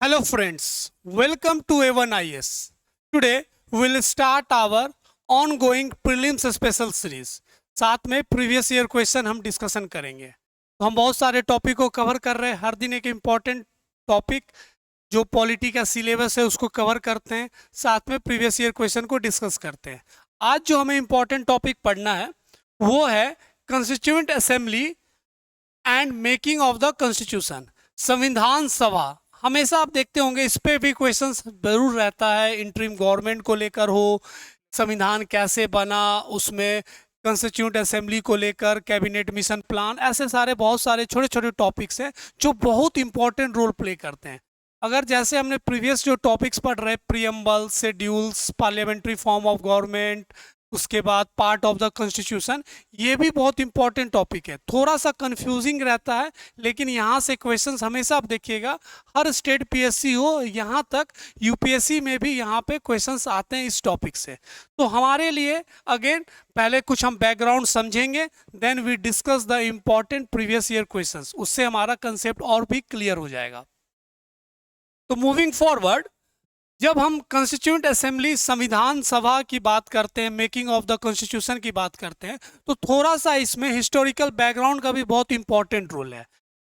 Hello friends, welcome to A1IS. Today we will start our ongoing prelims special series. साथ में previous year question हम discussion करेंगे। तो हम बहुत सारे टॉपिक को कवर कर रहे हैं। हर दिन एक इम्पॉर्टेंट टॉपिक जो पॉलिटी का सिलेबस है उसको कवर करते हैं, साथ में प्रीवियस ईयर क्वेश्चन को डिस्कस करते हैं। आज जो हमें इम्पॉर्टेंट टॉपिक पढ़ना है वो है constituent assembly and making of the constitution. संविधान सभा हमेशा आप देखते होंगे, इस पे भी क्वेश्चंस जरूर रहता है। इंटरिम गवर्नमेंट को लेकर हो, संविधान कैसे बना, उसमें कॉन्स्टिट्यूएंट असेंबली को लेकर, कैबिनेट मिशन प्लान, ऐसे सारे बहुत सारे छोटे छोटे टॉपिक्स हैं जो बहुत इंपॉर्टेंट रोल प्ले करते हैं। अगर जैसे हमने प्रीवियस जो टॉपिक्स पढ़ रहे, preamble, schedules, parliamentary form of government, उसके बाद पार्ट ऑफ द कॉन्स्टिट्यूशन, ये भी बहुत इंपॉर्टेंट टॉपिक है। थोड़ा सा कंफ्यूजिंग रहता है, लेकिन यहाँ से क्वेश्चंस हमेशा आप देखिएगा, हर स्टेट पीएससी हो यहाँ तक यूपीएससी में भी यहाँ पे क्वेश्चंस आते हैं इस टॉपिक से। तो हमारे लिए अगेन पहले कुछ हम बैकग्राउंड समझेंगे, then we discuss the important previous year questions, उससे हमारा कंसेप्ट और भी क्लियर हो जाएगा। तो मूविंग फॉरवर्ड, जब हम कॉन्स्टिट्यूएंट असेंबली, संविधान सभा की बात करते हैं, मेकिंग ऑफ द कॉन्स्टिट्यूशन की बात करते हैं, तो थोड़ा सा इसमें हिस्टोरिकल बैकग्राउंड का भी बहुत इंपॉर्टेंट रोल है।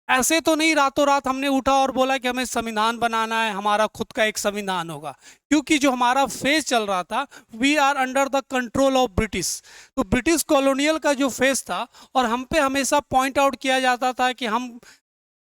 ऐसे तो नहीं रातों रात हमने उठा और बोला कि हमें संविधान बनाना है, हमारा खुद का एक संविधान होगा, क्योंकि जो हमारा फेज चल रहा था, we are under the control of British. तो ब्रिटिश कॉलोनियल का जो फेज था, और हम पे हमेशा पॉइंट आउट किया जाता था कि हम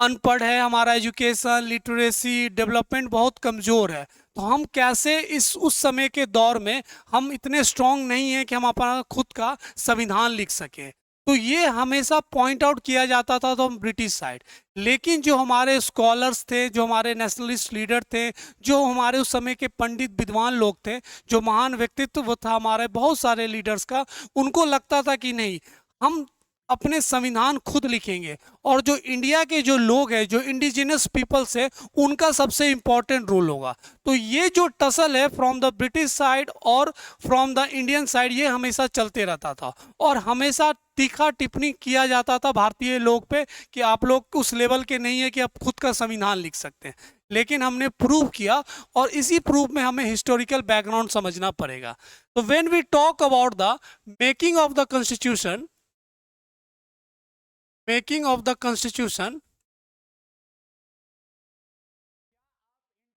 अनपढ़ है, हमारा एजुकेशन, लिटरेसी, डेवलपमेंट बहुत कमज़ोर है। तो हम कैसे इस उस समय के दौर में हम इतने स्ट्रांग नहीं हैं कि हम अपना खुद का संविधान लिख सकें। तो ये हमेशा पॉइंट आउट किया जाता था तो हम ब्रिटिश साइड। लेकिन जो हमारे स्कॉलर्स थे, जो हमारे नेशनलिस्ट लीडर थे, जो हमारे उस समय के पंडित विद्वान लोग थे, जो महान व्यक्तित्व था हमारे बहुत सारे लीडर्स का, उनको लगता था कि नहीं, हम अपने संविधान खुद लिखेंगे, और जो इंडिया के जो लोग हैं, जो इंडिजिनस पीपल्स है, उनका सबसे इंपॉर्टेंट रोल होगा। तो ये जो टसल है फ्रॉम द ब्रिटिश साइड और फ्रॉम द इंडियन साइड, ये हमेशा चलते रहता था, और हमेशा तीखा टिप्पणी किया जाता था भारतीय लोग पे कि आप लोग उस लेवल के नहीं है कि आप खुद का संविधान लिख सकते हैं। लेकिन हमने प्रूव किया, और इसी प्रूफ में हमें हिस्टोरिकल बैकग्राउंड समझना पड़ेगा। तो when we talk about the making of the constitution, making of the constitution,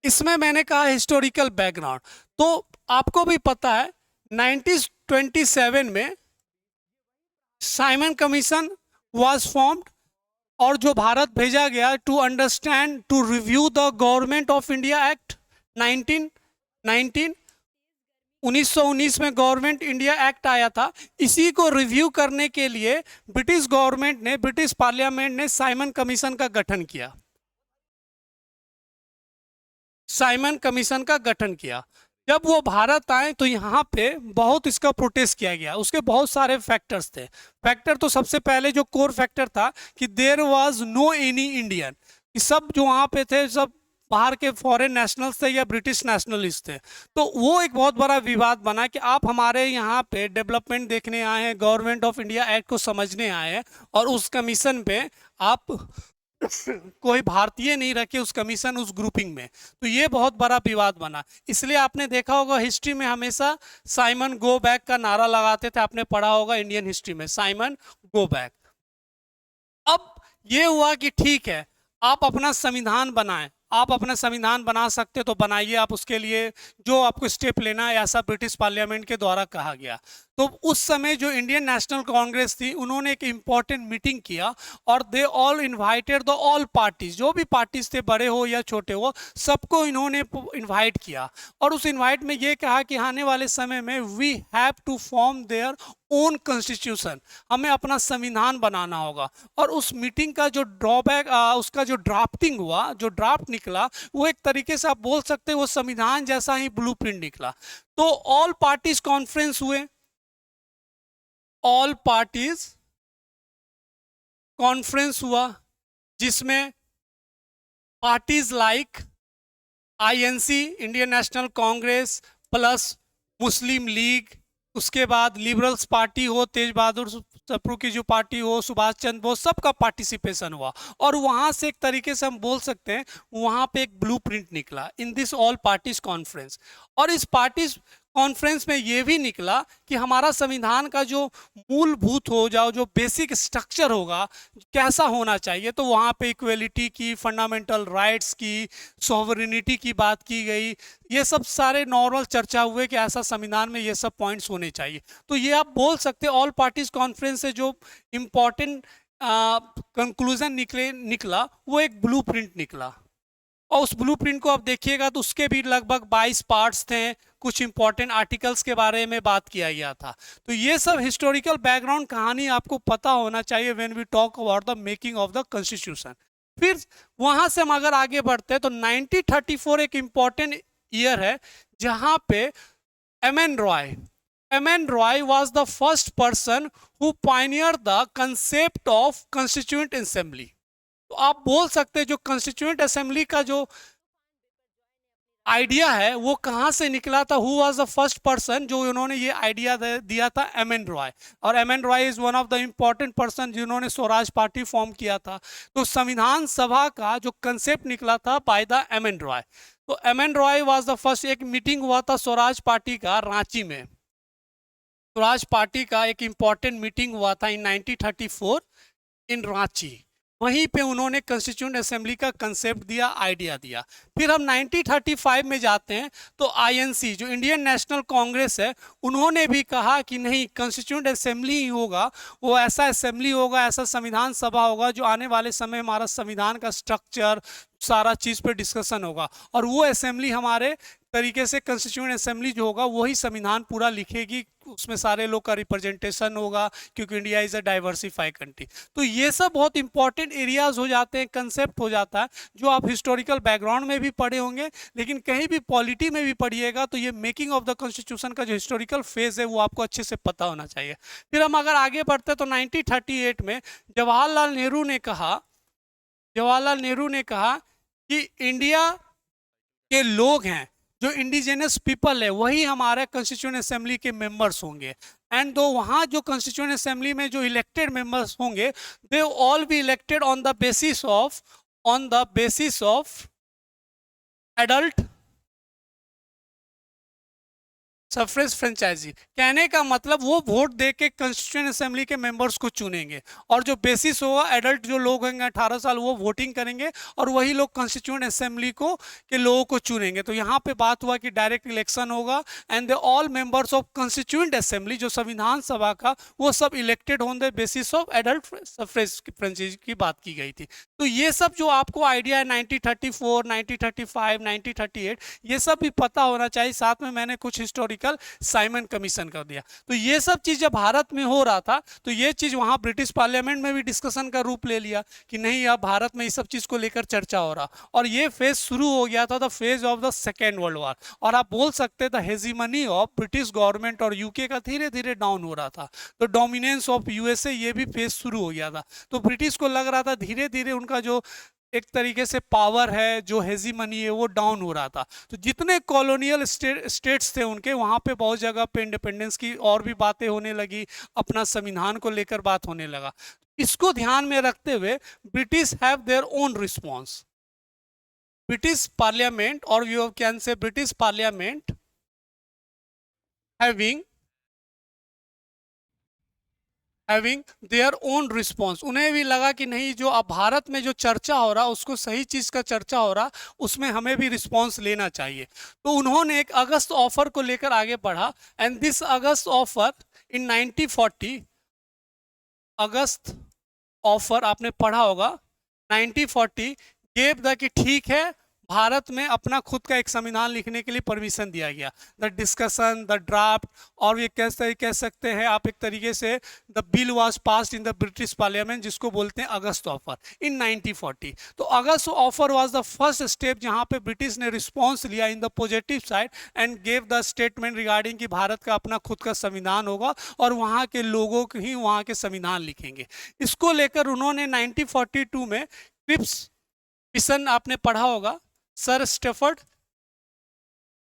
इसमें मैंने कहा हिस्टोरिकल बैकग्राउंड। तो आपको भी पता है 1927 में साइमन कमीशन वाज फॉर्म्ड, और जो भारत भेजा गया to understand, to review the government of India act 1919, 1919 में गवर्नमेंट इंडिया एक्ट आया था। इसी को रिव्यू करने के लिए ब्रिटिश गवर्नमेंट ने, ब्रिटिश पार्लियामेंट ने साइमन कमीशन का गठन किया, साइमन कमीशन का गठन किया। जब वो भारत आए तो यहाँ पे बहुत इसका प्रोटेस्ट किया गया। उसके बहुत सारे फैक्टर्स थे। फैक्टर तो सबसे पहले जो कोर फैक्टर था कि there was no any Indian, कि सब जो वहाँ पे थे सब बाहर के फॉरेन नेशनल्स थे या ब्रिटिश नेशनलिस्ट थे। तो वो एक बहुत बड़ा विवाद बना कि आप हमारे यहाँ पे डेवलपमेंट देखने आए हैं, गवर्नमेंट ऑफ इंडिया एक्ट को समझने आए हैं, और उस कमीशन पे आप कोई भारतीय नहीं रखे उस कमीशन, उस ग्रुपिंग में। तो ये बहुत बड़ा विवाद बना। इसलिए आपने देखा होगा हिस्ट्री में हमेशा साइमन गो बैक का नारा लगाते थे, आपने पढ़ा होगा इंडियन हिस्ट्री में, साइमन गो बैक। अब ये हुआ कि ठीक है, आप अपना संविधान बनाएं, आप अपना संविधान बना सकते तो बनाइए, आप उसके लिए जो आपको स्टेप लेना है, ऐसा ब्रिटिश पार्लियामेंट के द्वारा कहा गया। तो उस समय जो इंडियन नेशनल कांग्रेस थी, उन्होंने एक इंपॉर्टेंट मीटिंग किया, और they all invited the all parties, जो भी पार्टीज थे, बड़े हो या छोटे हो, सबको इन्होंने इन्वाइट किया। और उस इन्वाइट में ये कहा कि आने वाले समय में we have to form their own constitution, हमें अपना संविधान बनाना होगा। और उस मीटिंग का जो ड्रॉबैक, उसका जो ड्राफ्टिंग हुआ, जो ड्राफ्ट निकला, वो एक तरीके से आप बोल सकते हैं वो संविधान जैसा ही ब्लूप्रिंट निकला। तो ऑल पार्टीज कॉन्फ्रेंस हुए, ऑल पार्टीज कॉन्फ्रेंस हुआ, जिसमें parties like INC, Indian National Congress, plus Muslim League, उसके बाद लिबरल्स पार्टी हो, तेज बहादुर सप्रू की जो पार्टी हो, सुभाष चंद्र बोस, सबका पार्टिसिपेशन हुआ। और वहां से एक तरीके से हम बोल सकते हैं वहां पे एक ब्लूप्रिंट निकला in this all parties conference. और इस पार्टीज कॉन्फ्रेंस में ये भी निकला कि हमारा संविधान का जो मूलभूत हो जाओ, जो बेसिक स्ट्रक्चर होगा कैसा होना चाहिए, तो वहाँ पे इक्वलिटी की, फंडामेंटल राइट्स की, सॉवरेनिटी की बात की गई। ये सब सारे नॉर्मल चर्चा हुए कि ऐसा संविधान में ये सब पॉइंट्स होने चाहिए। तो ये आप बोल सकते हैं ऑल पार्टीज कॉन्फ्रेंस से जो इम्पोर्टेंट कंक्लूजन निकला वो एक ब्लूप्रिंट निकला। और उस ब्लूप्रिंट को आप देखिएगा तो उसके भी लगभग 22 पार्ट्स थे, कुछ इंपॉर्टेंट आर्टिकल्स के बारे में बात किया गया था। तो ये सब हिस्टोरिकल बैकग्राउंड कहानी आपको पता होना चाहिए when we talk about the making of the constitution. फिर वहां से हम अगर आगे बढ़ते हैं तो 1934 एक इंपॉर्टेंट ईयर है जहां पे M N Roy was the first person who pioneer the concept of constituent assembly. तो आप बोल सकते हैं जो कॉन्स्टिट्यूएंट असेंबली का जो आइडिया है वो कहाँ से निकला था, who was the first person जो उन्होंने ये आइडिया दिया था, एम एन रॉय। और M N Roy is one of the important person जिन्होंने स्वराज पार्टी फॉर्म किया था। तो संविधान सभा का जो कंसेप्ट निकला था by the M N Roy. तो M N Roy was the first. एक मीटिंग हुआ था स्वराज पार्टी का रांची में। स्वराज पार्टी का एक इंपॉर्टेंट मीटिंग हुआ था इन 1934 इन रांची। वहीं पे उन्होंने कॉन्स्टिट्यूएंट असेंबली का कंसेप्ट दिया, आइडिया दिया। फिर हम 1935 में जाते हैं तो आईएनसी जो इंडियन नेशनल कांग्रेस है, उन्होंने भी कहा कि नहीं, कॉन्स्टिट्यूएंट असेंबली ही होगा, वो ऐसा असेंबली होगा, ऐसा संविधान सभा होगा जो आने वाले समय हमारा संविधान का स्ट्रक्चर सारा चीज़ पे डिस्कशन होगा। और वो असेंबली हमारे तरीके से कॉन्स्टिट्यूएंट असेंबली जो होगा वही संविधान पूरा लिखेगी, उसमें सारे लोग का रिप्रेजेंटेशन होगा, क्योंकि India is a diversified country. तो ये सब बहुत इंपॉर्टेंट एरियाज हो जाते हैं, कंसेप्ट हो जाता है जो आप हिस्टोरिकल बैकग्राउंड में भी पढ़े होंगे, लेकिन कहीं भी पॉलिटी में भी पढ़िएगा तो ये मेकिंग ऑफ द कॉन्स्टिट्यूशन का जो हिस्टोरिकल फेज है वो आपको अच्छे से पता होना चाहिए। फिर हम अगर आगे बढ़ते तो 1938 में जवाहरलाल नेहरू ने कहा कि इंडिया के लोग हैं, जो इंडिजिनस पीपल है, वही हमारे कॉन्स्टिट्यूएंट असेंबली के मेंबर्स होंगे। एंड दो वहाँ जो कॉन्स्टिट्यूएंट असेंबली में जो इलेक्टेड मेंबर्स होंगे, they all be elected on the basis of adult suffrage franchise. कहने का मतलब वो वोट दे के कॉन्स्टिट्यूएंट असेंबली के मेंबर्स को चुनेंगे, और जो बेसिस होगा एडल्ट जो लोग होंगे 18 साल वो वोटिंग करेंगे, और वही लोग कॉन्स्टिट्यूएंट असेंबली को के लोगों को चुनेंगे। तो यहाँ पे बात हुआ कि डायरेक्ट इलेक्शन होगा and they all members of constituent assembly जो संविधान सभा का, वो सब elected on the basis of adult suffrage franchise की बात की गई थी। तो ये सब जो आपको आइडिया है 1934, 1935, 1938, ये सब भी पता होना चाहिए। साथ में मैंने कुछ हिस्टोरिकल साइमन कमीशन कर दिया। तो ये सब चीज जब भारत में हो रहा था तो ये चीज वहां ब्रिटिश पार्लियामेंट में भी डिस्कशन का रूप ले लिया कि नहीं, अब भारत में इस सब चीज को लेकर चर्चा हो रहा। और ये फेज शुरू हो गया था, the phase of the second world war. और आप बोल सकते थे हेजीमनी ऑफ ब्रिटिश गवर्नमेंट और यूके का धीरे धीरे डाउन हो रहा था। तो डोमिनेंस ऑफ यूएसए, ये भी फेज शुरू हो गया था। तो ब्रिटिश को लग रहा था धीरे धीरे उनका जो एक तरीके से पावर है, जो हेजीमनी है, वो डाउन हो रहा था। तो जितने कॉलोनियल स्टेट्स थे उनके, वहां पे बहुत जगह पे इंडिपेंडेंस की और भी बातें होने लगी, अपना संविधान को लेकर बात होने लगा। इसको ध्यान में रखते हुए British have their own response. British parliament, और you can say British parliament having their own response. उन्हें भी लगा कि नहीं, जो अब भारत में जो चर्चा हो रहा, उसको सही चीज़ का चर्चा हो रहा, उसमें हमें भी रिस्पॉन्स लेना चाहिए। तो उन्होंने एक अगस्त ऑफर को लेकर आगे बढ़ा। And this August offer in 1940, August offer आपने पढ़ा होगा, 1940 गेव द कि ठीक है, भारत में अपना खुद का एक संविधान लिखने के लिए परमिशन दिया गया। द डिस्कशन, द ड्राफ्ट, और ये कैसे कह सकते हैं आप, एक तरीके से the bill was passed in the British parliament, जिसको बोलते हैं अगस्त ऑफर इन 1940। तो August offer was the first step जहां पे ब्रिटिश ने रिस्पॉन्स लिया in the positive side and gave the statement regarding कि भारत का अपना खुद का संविधान होगा और वहाँ के लोगों ही वहाँ के संविधान लिखेंगे। इसको लेकर उन्होंने 1942 में क्रिप्स मिशन आपने पढ़ा होगा, सर स्टेफर्ड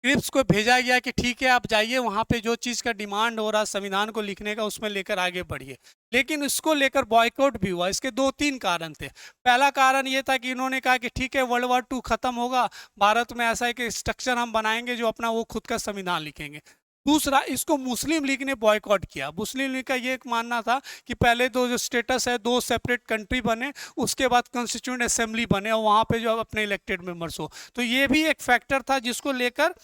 क्रिप्स को भेजा गया कि ठीक है आप जाइए वहाँ पे जो चीज़ का डिमांड हो रहा संविधान को लिखने का उसमें लेकर आगे बढ़िए। लेकिन इसको लेकर बॉयकॉट भी हुआ। इसके दो तीन कारण थे। पहला कारण ये था कि इन्होंने कहा कि ठीक है वर्ल्ड वॉर 2 खत्म होगा, भारत में ऐसा है कि स्ट्रक्चर हम बनाएंगे जो अपना वो खुद का संविधान लिखेंगे। दूसरा, इसको मुस्लिम लीग ने बॉयकॉट किया। मुस्लिम लीग का ये एक मानना था कि पहले दो जो स्टेटस है, दो सेपरेट कंट्री बने, उसके बाद कॉन्स्टिट्यूएंट असेंबली बने और वहाँ पे जो अपने इलेक्टेड मेंबर्स हो। तो ये भी एक फैक्टर था जिसको लेकर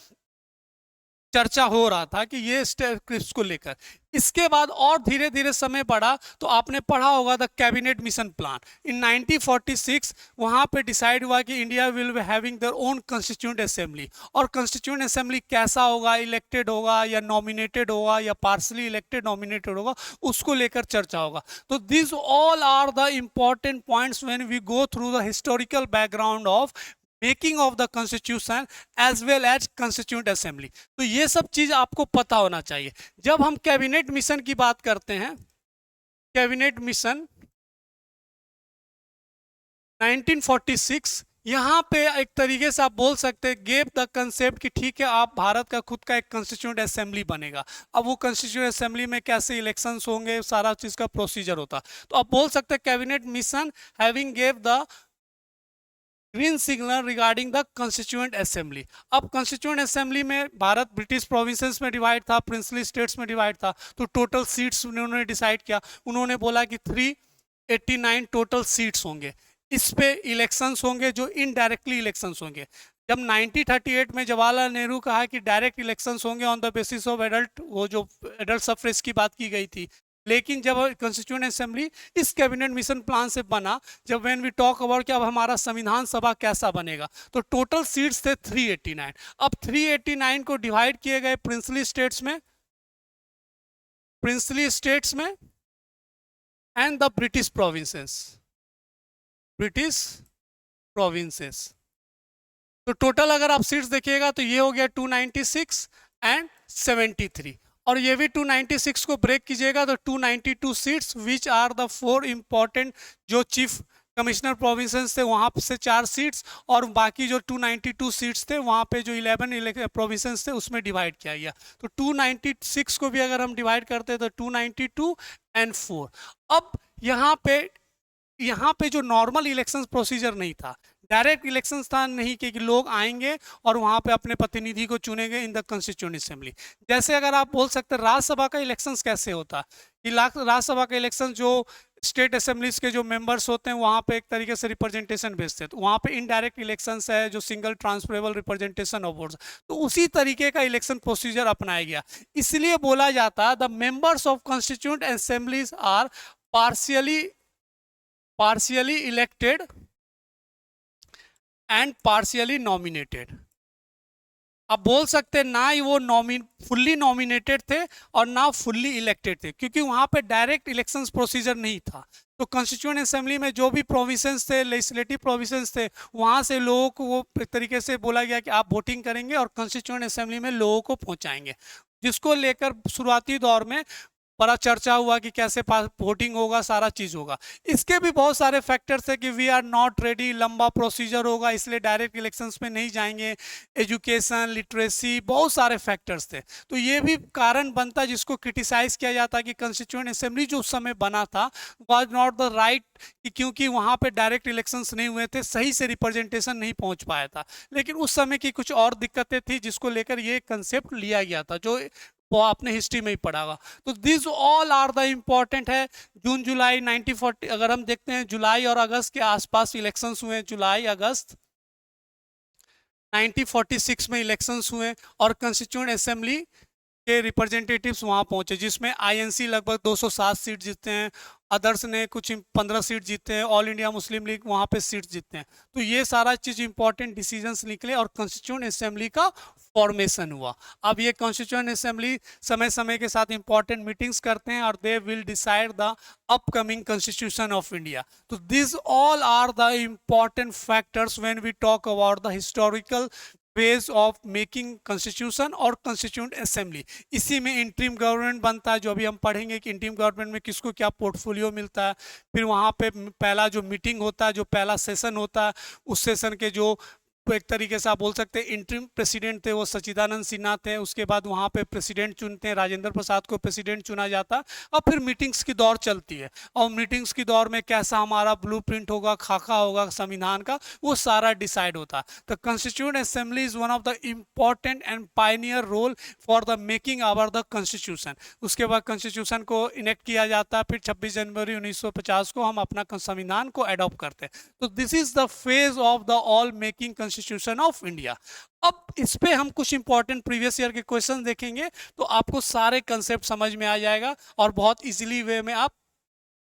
चर्चा हो रहा था कि ये क्रिप्स को लेकर। इसके बाद और धीरे धीरे समय बढ़ा तो आपने पढ़ा होगा the cabinet mission plan in 1946। वहां पे डिसाइड हुआ कि India will be having their own constituent assembly. और कॉन्स्टिट्यूएंट असेंबली कैसा होगा, इलेक्टेड होगा या नॉमिनेटेड होगा या पार्सली इलेक्टेड नॉमिनेटेड होगा, उसको लेकर चर्चा होगा। तो this all are the important points when we go through the historical background of making of the constitution as well as constituent assembly. तो ये सब चीज आपको पता होना चाहिए। जब हम कैबिनेट मिशन की बात करते हैं, कैबिनेट मिशन 1946, यहाँ पे एक तरीके से आप बोल सकते हैं गेव द कंसेप्ट कि ठीक है आप भारत का खुद का एक कॉन्स्टिट्यूएंट असेंबली बनेगा। अब वो कॉन्स्टिट्यूएंट असेंबली में कैसे इलेक्शंस होंगे, सारा चीज का प्रोसीजर होता। तो आप बोल सकते हैं cabinet mission having gave the green signal regarding the constituent assembly. अब कॉन्स्टिट्यूएंट असेंबली में भारत ब्रिटिश प्रोविंसेस में डिवाइड था, प्रिंसली स्टेट्स में डिवाइड था। तो टोटल सीट्स उन्होंने डिसाइड किया। उन्होंने बोला कि 389 टोटल सीट्स होंगे। इस पे इलेक्शंस होंगे जो इनडायरेक्टली इलेक्शंस होंगे। जब 1938 में जवाहरलाल नेहरू कहा कि डायरेक्ट इलेक्शंस होंगे on the basis of adult, वो जो एडल्ट सफ्रेज की बात की गई थी। लेकिन जब कॉन्स्टिट्यूएंट असेंबली इस कैबिनेट मिशन प्लान से बना, जब व्हेन वी टॉक अबाउट कि अब हमारा संविधान सभा कैसा बनेगा, तो टोटल सीट्स थे 389। अब 389 को डिवाइड किए गए प्रिंसली स्टेट्स में, and the British provinces, British provinces. तो टोटल अगर आप सीट्स देखिएगा तो ये हो गया 296 एंड 73। और ये भी 296 को ब्रेक कीजिएगा तो 292 seats which are the 4 important जो चीफ कमिश्नर प्रोविंसेस थे वहाँ से 4 सीट्स, और बाकी जो 292 सीट्स थे वहाँ पे जो 11 प्रोविंसेस थे उसमें डिवाइड किया गया। तो 296 को भी अगर हम डिवाइड करते हैं तो 292 एंड 4। अब यहाँ पे जो नॉर्मल इलेक्शन प्रोसीजर नहीं था, डायरेक्ट इलेक्शन था, नहीं कि लोग आएंगे और वहां पे अपने प्रतिनिधि को चुनेंगे इन द कॉन्स्टिट्यूएंट असेंबली। जैसे अगर आप बोल सकते हैं राज्यसभा का इलेक्शंस कैसे होता कि राज्यसभा का इलेक्शन जो स्टेट असेंबलीज के जो मेंबर्स होते हैं वहां पे एक तरीके से रिप्रेजेंटेशन भेजते हैं, तो वहां पे इनडायरेक्ट इलेक्शंस है जो single transferable representation of votes. तो उसी तरीके का इलेक्शन प्रोसीजर अपनाया गया। इसलिए बोला जाता the members of constituent assemblies are partially elected and partially nominated. अब बोल सकते हैं ना ही वो फुल्ली नॉमिनेटेड थे और ना फुल्ली इलेक्टेड थे, क्योंकि वहां पे डायरेक्ट इलेक्शंस प्रोसीजर नहीं था। तो कॉन्स्टिट्यूएंट असेंबली में जो भी प्रोविंसेस थे, लेजिस्लेटिव प्रोविंसेस थे, वहां से लोगों को वो एक तरीके से बोला गया कि आप वोटिंग करेंगे और कॉन्स्टिट्यूएंट असेंबली में लोगों को पहुंचाएंगे, जिसको लेकर शुरुआती दौर में बड़ा चर्चा हुआ कि कैसे वोटिंग होगा, सारा चीज होगा। इसके भी बहुत सारे फैक्टर्स है कि वी आर नॉट रेडी, लंबा प्रोसीजर होगा इसलिए डायरेक्ट इलेक्शंस में नहीं जाएंगे, एजुकेशन, लिटरेसी, बहुत सारे फैक्टर्स थे। तो ये भी कारण बनता जिसको क्रिटिसाइज किया जाता कि कॉन्स्टिट्यूएंट असेंबली जो उस समय बना था वाज नॉट द राइट, क्योंकि वहां पे डायरेक्ट इलेक्शंस नहीं हुए थे, सही से रिप्रेजेंटेशन नहीं पहुंच पाया था। लेकिन उस समय की कुछ और दिक्कतें थी जिसको लेकर ये कंसेप्ट लिया गया था, जो वो आपने हिस्ट्री में ही पढ़ा होगा। तो this all are the important है। जून जुलाई 1940 अगर हम देखते हैं, जुलाई और अगस्त के आसपास इलेक्शंस हुए, जुलाई अगस्त 1946 में इलेक्शंस हुए और कॉन्स्टिट्यूएंट असेंबली के रिप्रेजेंटेटिव्स वहां पहुंचे, जिसमें आईएनसी लगभग 207 सीट जीतते हैं, अदर्स ने कुछ 15 सीट जीते हैं, ऑल इंडिया मुस्लिम लीग वहां पे सीट जीतते हैं। तो ये सारा चीज इंपॉर्टेंट डिसीजंस निकले और कॉन्स्टिट्यूएंट असेंबली का फॉर्मेशन हुआ। अब ये कॉन्स्टिट्यूएंट असेंबली समय समय के साथ इंपॉर्टेंट मीटिंग्स करते हैं और they will decide the upcoming constitution of India. तो this all are the important factors when we talk about the historical ways of making constitution और कॉन्स्टिट्यूएंट असेंबली। इसी में इंटरिम गवर्नमेंट बनता है, जो अभी हम पढ़ेंगे कि इंटरिम गवर्नमेंट में किसको क्या पोर्टफोलियो मिलता है। फिर वहाँ पे पहला जो मीटिंग होता है, जो पहला सेशन होता है, उस सेशन के जो तो एक तरीके से आप बोल सकते हैं इंटरिम प्रेसिडेंट थे वो सच्चिदानंद सिन्हा थे। उसके बाद वहाँ पे प्रेसिडेंट चुनते हैं, राजेंद्र प्रसाद को प्रेसिडेंट चुना जाता। और फिर मीटिंग्स की दौर चलती है, और मीटिंग्स की दौर में कैसा हमारा ब्लूप्रिंट होगा, खाका होगा संविधान का, वो सारा डिसाइड होता। The constituent assembly is one of the important and pioneer role for the making our the constitution. उसके बाद कॉन्स्टिट्यूशन को इनेक्ट किया जाता है, फिर 26 जनवरी 1950 को हम अपना संविधान को अडॉप्ट करते हैं। तो this is the phase of the all making constitution of India. अब इस पे हम कुछ इंपॉर्टेंट प्रीवियस ईयर के क्वेश्चन देखेंगे, तो आपको सारे कंसेप्ट समझ में आ जाएगा और बहुत इजीली वे में आप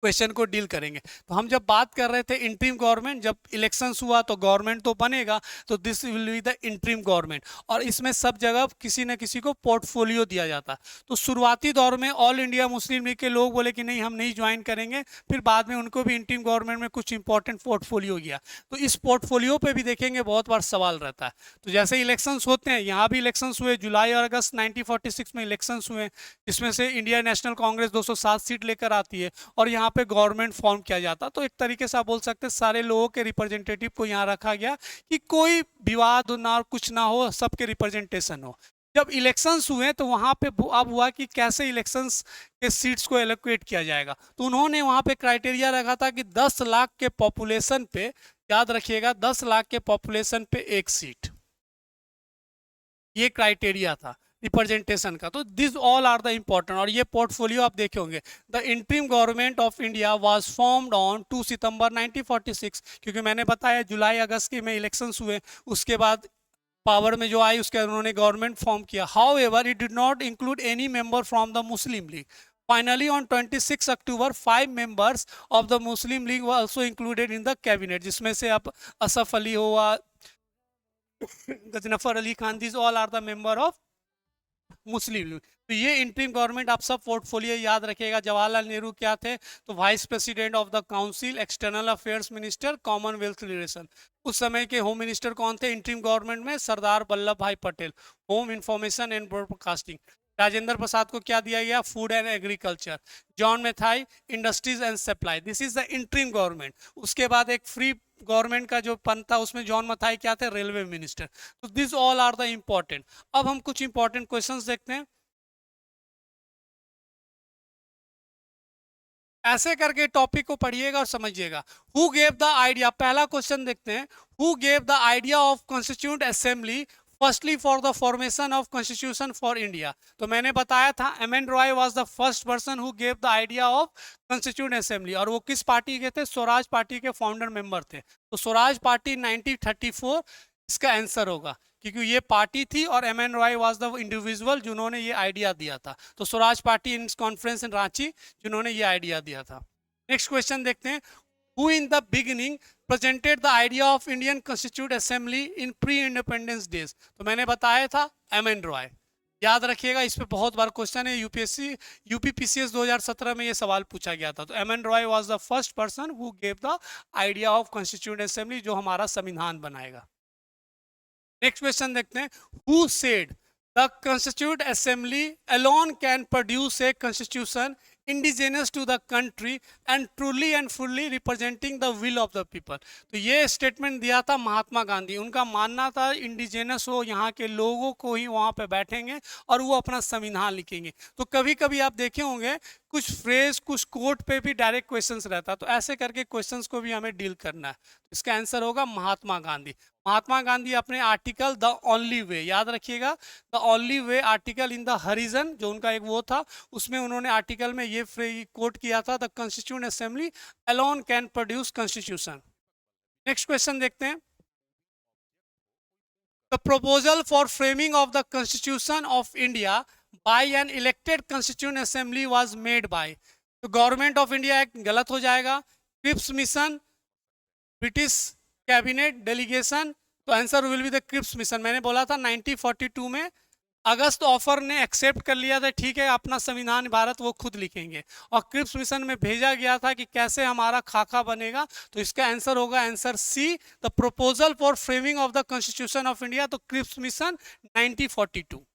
क्वेश्चन को डील करेंगे। तो हम जब बात कर रहे थे इंटरिम गवर्नमेंट, जब इलेक्शंस हुआ तो गवर्नमेंट तो बनेगा, तो this will be the interim government. और इसमें सब जगह किसी न किसी को पोर्टफोलियो दिया जाता। तो शुरुआती दौर में ऑल इंडिया मुस्लिम लीग के लोग बोले कि नहीं हम नहीं ज्वाइन करेंगे, फिर बाद में उनको भी इंटरिम गवर्नमेंट में कुछ इंपॉर्टेंट पोर्टफोलियो गया। तो इस पोर्टफोलियो पे भी देखेंगे बहुत बार सवाल रहता है। तो जैसे इलेक्शंस होते हैं, यहाँ भी इलेक्शंस हुए, जुलाई और अगस्त 1946 में इलेक्शंस हुए, जिसमें से इंडिया नेशनल कांग्रेस 207 सीट लेकर आती है और यहाँ पे गवर्नमेंट फॉर्म किया जाता। तो एक तरीके से आप बोल सकते हैं सारे लोगों के रिप्रेजेंटेटिव को यहाँ रखा गया कि कोई विवाद ना, कुछ ना हो, सबके रिप्रेजेंटेशन हो। जब इलेक्शंस हुए तो वहाँ पे अब हुआ कि कैसे इलेक्शंस के सीट्स को एलोकेट किया जाएगा। तो उन्होंने वहाँ पे क्राइटेरिया रखा था कि 10 लाख के पॉपुलेशन पे, याद रखिएगा 10 लाख के पॉपुलेशन पे एक सीट, ये क्राइटेरिया था रिप्रेजेंटेशन का। तो this all are the important. और ये पोर्टफोलियो आप देखे होंगे, the interim government of India was formed on 2 सितंबर 1946, क्योंकि मैंने बताया जुलाई अगस्त के में इलेक्शंस हुए, उसके बाद पावर में जो आई उसके बाद उन्होंने गवर्नमेंट फॉर्म किया। How it did not include any member from the Muslim League. Finally on 26 October 5 members of the Muslim League were also included in the cabinet, जिसमें से आप असफ अली हुआ, Ghazanfar Ali Khan, this all are the member of Muslim League. तो ये interim government आप सब portfolio याद रखिएगा। जवाहरलाल नेहरू क्या थे, तो vice president of the council, external affairs minister, Commonwealth relation. उस समय के होम मिनिस्टर कौन थे इंटरिम गवर्नमेंट में, Sardar Vallabh Bhai Patel, home information and broadcasting. Rajendra Prasad को क्या दिया गया, food and agriculture. John Mathai, industries and supply. This is the interim government. उसके बाद एक फ्री गवर्नमेंट का जो पन था उसमें जॉन मथाई क्या थे, रेलवे मिनिस्टर। तो this all are the important. अब हम कुछ इंपॉर्टेंट क्वेश्चंस देखते हैं, ऐसे करके टॉपिक को पढ़िएगा और समझिएगा। हु गेव द आइडिया, पहला क्वेश्चन देखते हैं, who gave the idea of constituent assembly firstly for the formation of constitution for India. तो मैंने बताया था M.N.. Roy was the first person who gave the idea of constituent assembly, और वो किस पार्टी के थे, स्वराज पार्टी के फाउंडर मेंबर थे। तो स्वराज पार्टी 1934 इसका आंसर होगा, क्योंकि ये पार्टी थी और M.N.. Roy was the individual जिन्होंने ये आइडिया दिया था। तो Swaraj party in conference in Ranchi जिन्होंने ये आइडिया दिया था। नेक्स्ट क्वेश्चन देखते हैं, who in the beginning presented the idea of Indian constitute assembly in pre independence days. तो मैंने बताया था एम.एन. रॉय, याद रखिएगा, इस पे बहुत बार क्वेश्चन है, यूपीपीसीएस 2017 में ये सवाल पूछा गया था। तो M N. Roy was the first person who gave the idea of constitute assembly, जो हमारा संविधान बनाएगा। नेक्स्ट क्वेश्चन देखते हैं, who said the constitute assembly alone can produce a constitution indigenous to the country and truly and fully representing the will of the people. तो ये statement दिया था महात्मा गांधी। उनका मानना था इंडिजिनस हो, यहाँ के लोगों को ही वहाँ पे बैठेंगे और वो अपना संविधान लिखेंगे। तो कभी कभी आप देखे होंगे कुछ फ्रेज, कुछ कोट पे भी डायरेक्ट क्वेश्चंस रहता है, तो ऐसे करके क्वेश्चंस को भी हमें डील करना है। इसका आंसर होगा महात्मा गांधी। महात्मा गांधी अपने आर्टिकल द ओनली वे, याद रखिएगा, the only way article in the Harijan, जो उनका एक वो था, उसमें उन्होंने आर्टिकल में ये कोट किया था, the constituent assembly alone can produce constitution. Next question देखते हैं, the proposal for framing of the constitution of India by an elected constituent assembly was made by। तो गवर्नमेंट ऑफ इंडिया एक्ट गलत हो जाएगा, Cripps mission, British cabinet delegation. तो answer will be the Cripps mission. मैंने बोला था 1942 में अगस्त offer ने एक्सेप्ट कर लिया था, ठीक है अपना संविधान भारत वो खुद लिखेंगे, और क्रिप्स मिशन में भेजा गया था कि कैसे हमारा खाका बनेगा। तो इसका आंसर होगा answer C, the proposal for framing of the constitution of India. तो Cripps mission 1942।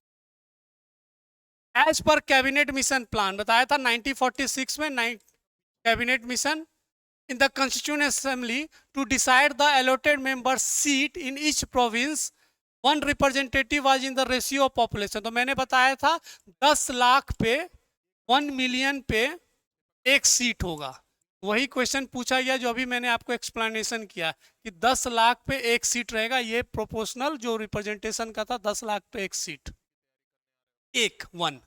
As per cabinet mission plan बताया था 1946 में, cabinet mission in the Constituent Assembly to decide the allotted member seat in each province. One representative was in the ratio of population. तो मैंने बताया था 10 लाख पे 1 million पे एक सीट होगा. वही क्वेश्चन पूछा गया जो अभी मैंने आपको एक्सप्लेनेशन किया कि 10 लाख पे एक सीट रहेगा. ये प्रोपोर्शनल जो रिप्रेजेंटेशन का था 10 लाख पे एक सीट, एक one.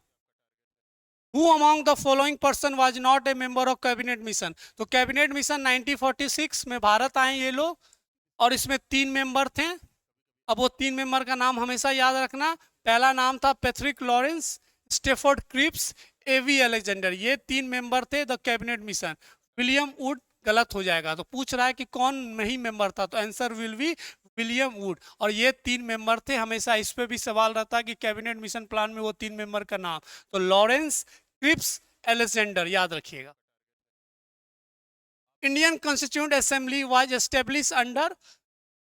Who among the following person was not a member of cabinet mission? तो कैबिनेट मिशन 1946 में भारत आए ये लोग और इसमें 3 मेंबर थे. अब वो 3 मेंबर का नाम हमेशा याद रखना. पहला नाम था पैट्रिक लॉरेंस, स्टेफोर्ड क्रिप्स, एवी अलेक्जेंडर. ये 3 मेंबर थे the cabinet mission. William would गलत हो जाएगा. तो पूछ रहा है कि कौन नहीं मेंबर था, तो answer will B William would. और ये 3 मेंबर थे. हमेशा इस पे भी सवाल रहता है कि कैबिनेट मिशन प्लान में वो 3 मेंबर का नाम. तो लॉरेंस, क्रिप्स, अलेक्जेंडर याद रखिएगा. Indian constituent assembly was establish under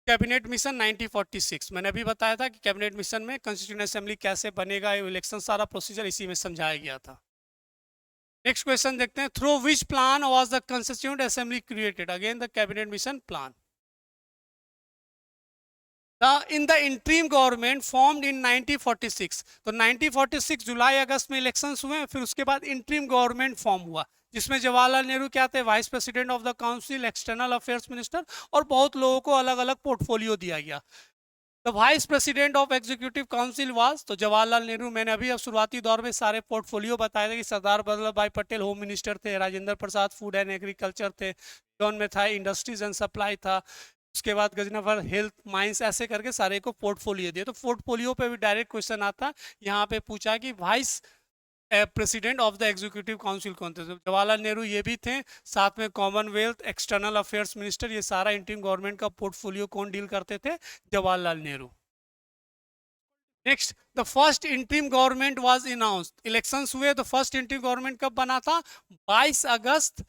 cabinet mission 1946. मैंने अभी बताया था कि कैबिनेट मिशन में कॉन्स्टिट्यूएंट असेंबली कैसे बनेगा, इलेक्शन सारा प्रोसीजर इसी में समझाया गया था. नेक्स्ट क्वेश्चन देखते हैं. Through which plan was the constituent assembly created? Again the cabinet mission plan. In the interim government formed in 1946. तो 1946 जुलाई अगस्त में इलेक्शंस हुए, फिर उसके बाद इंटरिम गवर्नमेंट फॉर्म हुआ जिसमें जवाहरलाल नेहरू क्या थे, vice president of the council, external affairs minister, और बहुत लोगों को अलग अलग पोर्टफोलियो दिया गया. The vice president of executive council was, तो जवाहरलाल नेहरू. मैंने अभी अब शुरुआती दौर में सारे पोर्टफोलियो बताए थे कि सरदार वल्लभ भाई पटेल होम मिनिस्टर थे, Rajendra Prasad food and agriculture थे, John Mathai industries and supply था, उसके बाद गजनफर हेल्थ माइंस, ऐसे करके सारे को पोर्टफोलियो दिए. तो पोर्टफोलियो पे भी डायरेक्ट क्वेश्चन आता. यहाँ पे पूछा कि vice president of the executive council कौन थे? जवाहरलाल नेहरू ये भी थे, साथ में कॉमनवेल्थ, एक्सटर्नल अफेयर्स मिनिस्टर, ये सारा इंटरिम गवर्नमेंट का पोर्टफोलियो कौन डील करते थे? Jawaharlal Nehru. Next, the first interim government was announced. Elections हुए तो फर्स्ट इंटरिम गवर्नमेंट कब बना था? 24 अगस्त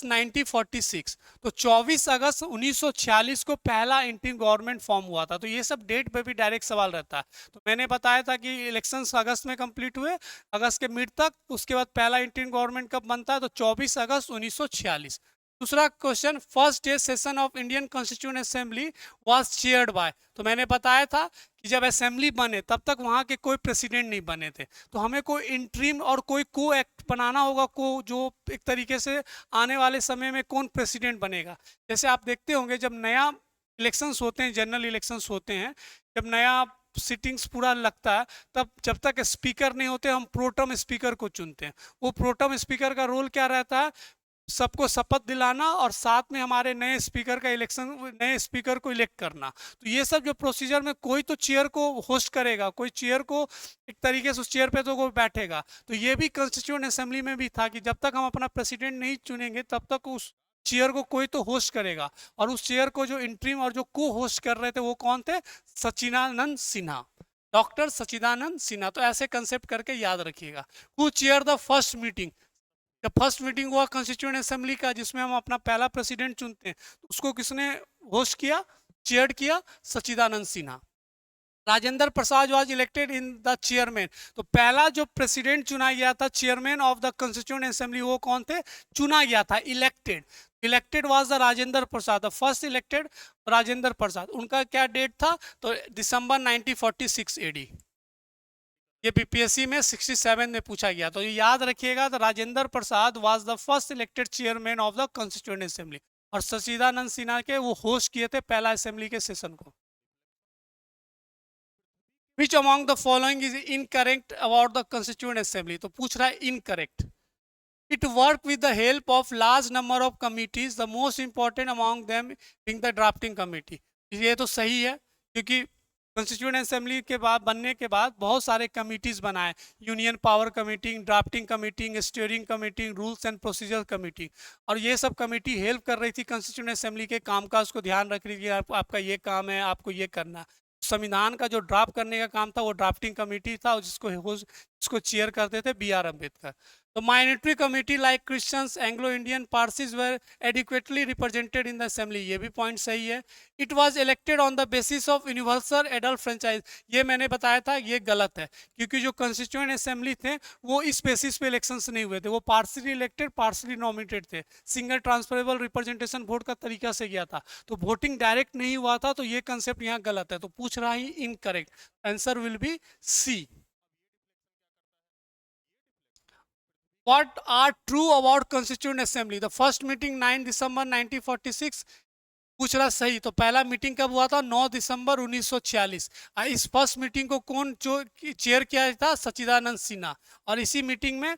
1946. तो 24 अगस्त 1946 को पहला इंटरिम गवर्नमेंट फॉर्म हुआ था. तो ये सब डेट पे भी डायरेक्ट सवाल रहता है. तो मैंने बताया था कि इलेक्शंस अगस्त में कंप्लीट हुए, अगस्त के मिड तक. उसके बाद पहला इंटरिम गवर्नमेंट कब बनता है? तो 24 अगस्त 1946. दूसरा question, first day session of Indian constituent assembly was chaired by. तो मैंने बताया था कि जब असेंबली बने तब तक वहाँ के कोई प्रेसिडेंट नहीं बने थे, तो हमें कोई इंटरिम और कोई को एक्ट बनाना होगा, को जो एक तरीके से आने वाले समय में कौन प्रेसिडेंट बनेगा. जैसे आप देखते होंगे जब नया इलेक्शंस होते हैं, जनरल इलेक्शंस होते हैं, जब नया सिटिंग्स पूरा लगता है, तब जब तक स्पीकर नहीं होते हम प्रोटम स्पीकर को चुनते हैं. वो प्रोटम स्पीकर का रोल क्या रहता है? सबको शपथ दिलाना और साथ में हमारे नए स्पीकर का इलेक्शन, नए स्पीकर को इलेक्ट करना. तो ये सब जो प्रोसीजर में कोई तो चेयर को होस्ट करेगा, कोई चेयर को एक तरीके से उस चेयर पे तो कोई बैठेगा. तो ये भी कॉन्स्टिट्यूएंट असेंबली में भी था कि जब तक हम अपना प्रेसिडेंट नहीं चुनेंगे तब तक उस चेयर को कोई तो होस्ट करेगा. और उस चेयर को जो इंटरिम और जो को होस्ट कर रहे थे वो कौन थे? सच्चिदानंद सिन्हा, डॉक्टर सच्चिदानंद सिन्हा. तो ऐसे कंसेप्ट करके याद रखिएगा. Who chair the first meeting? जब फर्स्ट मीटिंग हुआ कॉन्स्टिट्यूएंट असेंबली का जिसमें हम अपना पहला प्रेसिडेंट चुनते हैं, उसको किसने होस्ट किया, चेयर किया? Sachchidananda Sinha. Rajendra Prasad was elected in the chairman. तो पहला जो प्रेसिडेंट चुना गया था chairman of the constituent assembly, वो कौन थे? चुना गया था, elected. Elected was the Rajendra Prasad, the first elected Rajendra Prasad. उनका क्या डेट था? तो दिसंबर 1946 एडी. ये बीपीएससी में 67 में पूछा गया. तो ये याद रखिएगा. तो Rajendra Prasad was the first elected chairman of the constituent assembly, और सच्चिदानंद सिन्हा के वो होस्ट किए थे पहला असेंबली के सेशन को. Which among the following is incorrect about the constituent assembly? तो पूछ रहा है incorrect. It work with the help of large number of committees, the most important among them being the drafting committee. ये तो सही है क्योंकि कॉन्स्टिट्यूएंट असेंबली के बाद बनने के बाद बहुत सारे कमिटीज बनाए. Union power committee, drafting committee, steering committee, rules and procedure committee. और ये सब कमेटी हेल्प कर रही थी कॉन्स्टिट्यूएंट असेंबली के कामकाज को ध्यान रख रही थी. आपका ये काम है, आपको ये करना. संविधान का जो ड्राफ्ट करने का काम था वो ड्राफ्टिंग कमेटी था, जिसको चेयर करते थे B R Ambedkar. The minority community like Christians, Anglo-Indian, Parsis were adequately represented in the assembly. ये भी पॉइंट सही है. It was elected on the basis of universal adult franchise. ये मैंने बताया था, ये गलत है, क्योंकि जो कंस्टिट्यूएंट असेंबली थे वो इस बेसिस पे इलेक्शंस नहीं हुए थे, वो पार्सली इलेक्टेड पार्सली नॉमिनेटेड थे. सिंगल ट्रांसफरेबल रिप्रेजेंटेशन वोट का तरीका से गया था, तो वोटिंग डायरेक्ट नहीं हुआ था, तो ये कंसेप्ट यहाँ गलत है. तो पूछ रहा ही incorrect. Answer will be C. What are true about Constituent Assembly? The first meeting 9 दिसंबर 1946. पूछ रहा सही, तो पहला मीटिंग कब हुआ था? 9 दिसंबर 1946. इस फर्स्ट मीटिंग को कौन जो चेयर किया था? सच्चिदानंद सिन्हा. और इसी मीटिंग में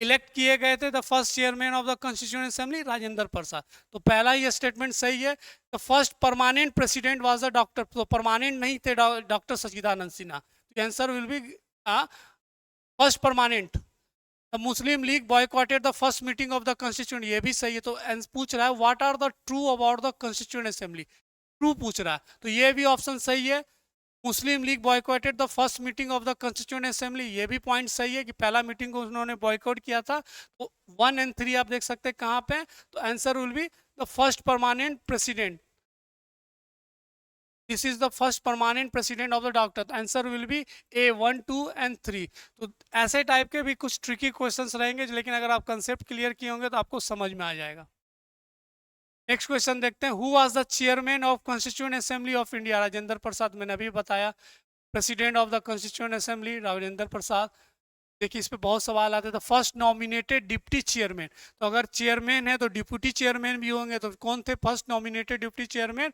इलेक्ट किए गए थे the first chairman of the constituent assembly Rajendra Prasad. तो पहला ही स्टेटमेंट सही है. The first permanent president was the doctor. तो परमानेंट नहीं थे doctor Sachchidananda Sinha. Answer will be first permanent. The Muslim League boycotted the first meeting of the Constituent. ये भी सही है. तो पूछ रहा है what are the true about the Constituent Assembly. True पूछ रहा है, तो ये भी ऑप्शन सही है. Muslim League boycotted the first meeting of the constituent assembly. ये भी पॉइंट सही है कि पहला मीटिंग को उन्होंने बॉयकॉट किया था. तो 1 और 3 आप देख सकते हैं कहाँ पे. तो answer will be the first permanent president. This is the first permanent president of the doctor. Answer will be A 1, 2 and 3. तो ऐसे टाइप के भी कुछ ट्रिकी क्वेश्चंस रहेंगे, लेकिन अगर आप कंसेप्ट क्लियर किए होंगे तो आपको समझ में आ जाएगा. नेक्स्ट क्वेश्चन देखते हैं. Who was the chairman of constituent assembly of India? Rajendra Prasad. मैंने अभी बताया. President of the constituent assembly Rajendra Prasad. देखिए इस पे बहुत सवाल आते हैं. The first nominated deputy chairman. तो अगर चेयरमैन है तो डिप्टी चेयरमैन भी होंगे. तो कौन थे first nominated deputy chairman?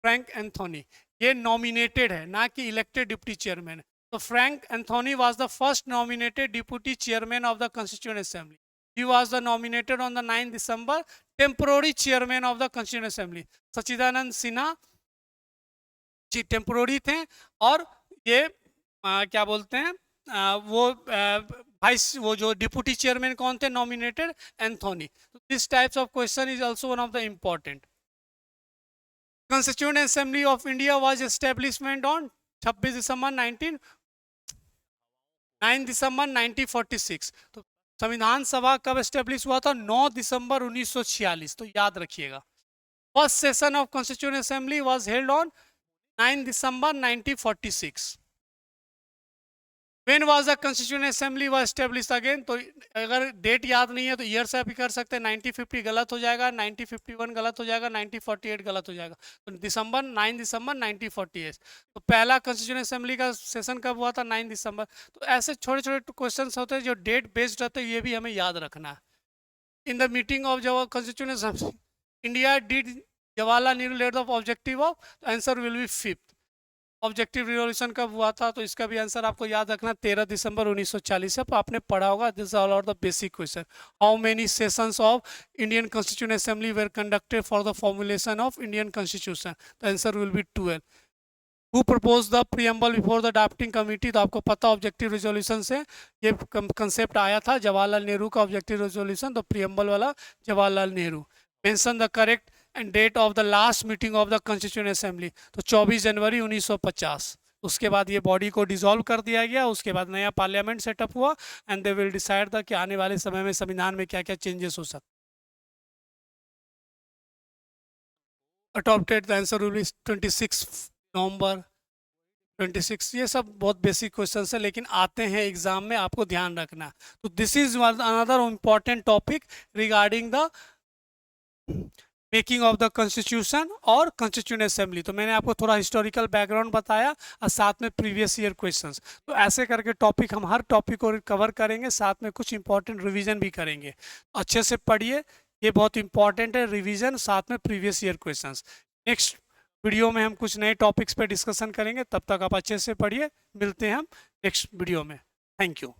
Frank Anthony. ये नॉमिनेटेड है, ना कि इलेक्टेड डिप्टी चेयरमैन. तो Frank Anthony was the first nominated deputy chairman of the constituent assembly. He was the nominated on the 9 December, temporary chairman of the constituent assembly. Sachchidanand Sinha ji temporary थे. और ये क्या बोलते हैं वाइस वो जो डिप्टी चेयरमैन कौन थे? Nominated Anthony. This types of question is also one of the important. Constituent Assembly of India was establishment on 26 दिसंबर 9 दिसंबर 1946. तो संविधान सभा कब एस्टेब्लिश हुआ था? 9 दिसंबर 1946. तो याद रखिएगा. First session of constituent assembly was held on 9 December 1946. When was the Constituent Assembly was established again? तो अगर डेट याद नहीं है तो ईयर से भी कर सकते हैं. 1950 गलत हो जाएगा, 1951 गलत हो जाएगा, 1948 गलत हो जाएगा. तो 9 दिसंबर 1948. तो पहला कॉन्स्टिट्यूएंट असेंबली का सेशन कब हुआ था? 9 दिसंबर. तो ऐसे छोटे छोटे क्वेश्चन होते हैं जो डेट बेस्ड रहते हैं, ये भी हमें याद रखना है. इन द मीटिंग ऑफ जब constituent assembly India did Jawaharlal Nehru let the objective of. Answer will B 5th. Objective revolution कब हुआ था? तो इसका भी आंसर आपको याद रखना 13 दिसंबर 1940 से. आपने पढ़ा होगा. This all are the basic question. How many sessions of Indian constituent assembly were conducted for the formulation of Indian constitution? The answer will be 12. Who propose the preamble before the drafting committee? तो आपको पता objective resolution से ये concept आया था. जवाहरलाल नेहरू का objective resolution. तो preamble वाला Jawaharlal Nehru. Mention the correct end date of the last meeting of the constituent assembly. तो 24 जनवरी 1950. उसके बाद ये बॉडी को डिसॉल्व कर दिया गया. उसके बाद नया पार्लियामेंट सेटअप हुआ and they will decide the कि आने वाले समय में संविधान में क्या क्या चेंजेस हो सकते. Adopted. The answer will B 26 नवंबर 26. ये सब बहुत बेसिक क्वेश्चन है, लेकिन आते हैं एग्जाम में, आपको ध्यान रखना. तो this is another important topic regarding the making of the constitution और कॉन्स्टिट्यूएंट असेंबली. तो मैंने आपको थोड़ा हिस्टोरिकल बैकग्राउंड बताया और साथ में प्रीवियस ईयर क्वेश्चंस. तो ऐसे करके टॉपिक हम हर टॉपिक को कवर करेंगे, साथ में कुछ इंपॉर्टेंट रिवीजन भी करेंगे. अच्छे से पढ़िए, ये बहुत इंपॉर्टेंट है. रिवीजन साथ में previous year questions. Next video में हम कुछ नए टॉपिक्स पे डिस्कशन करेंगे. तब तक आप अच्छे से पढ़िए. मिलते हैं हम नेक्स्ट वीडियो में. Thank you.